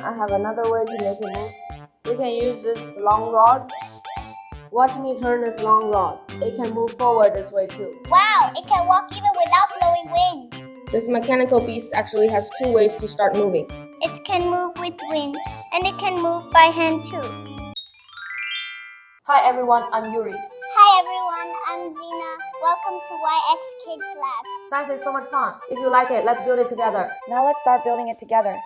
I have another way to make it move. We can use this long rod. Watch me turn this long rod. It can move forward this way too. Wow, it can walk even without blowing wind. This mechanical beast actually has two ways to start moving. It can move with wind, and it can move by hand too. Hi everyone, I'm Yuri. Hi everyone, I'm Xena. Welcome to YX Kids Lab. Science is so much fun. If you like it, let's build it together. Now let's start building it together.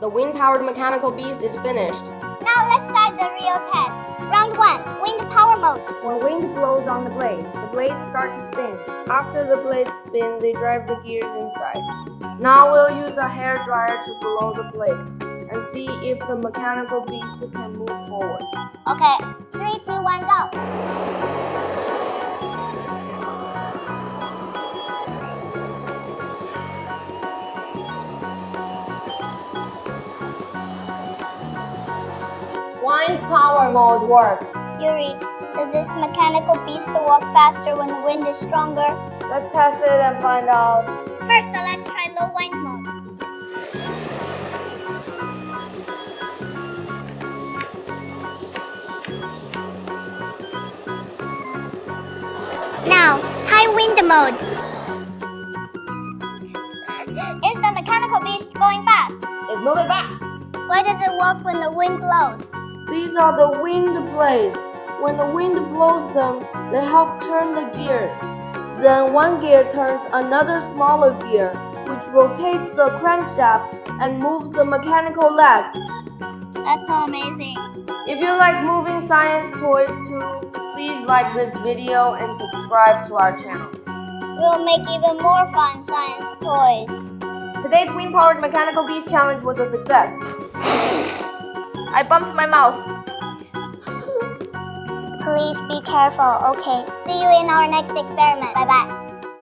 The wind-powered mechanical beast is finished. Now let's start the real test. Round 1, wind power mode. When wind blows on the blades start to spin. After the blades spin, they drive the gears inside. Now we'll use a hair dryer to blow the blades and see if the mechanical beast can move forward. Okay, 3, 2, 1, go. Wind power mode worked. Yuri, does this mechanical beast walk faster when the wind is stronger? Let's test it and find out. First, let's try low wind mode. Now, high wind mode. Is the mechanical beast going fast? It's moving fast. Why does it walk when the wind blows? These are the wind blades. When the wind blows them, they help turn the gears. Then one gear turns another smaller gear, which rotates the crankshaft and moves the mechanical legs. That's so amazing. If you like moving science toys too, please like this video and subscribe to our channel. We'll make even more fun science toys. Today's wind-powered mechanical beast challenge was a success. I bumped my mouth. Please be careful, okay? See you in our next experiment. Bye-bye.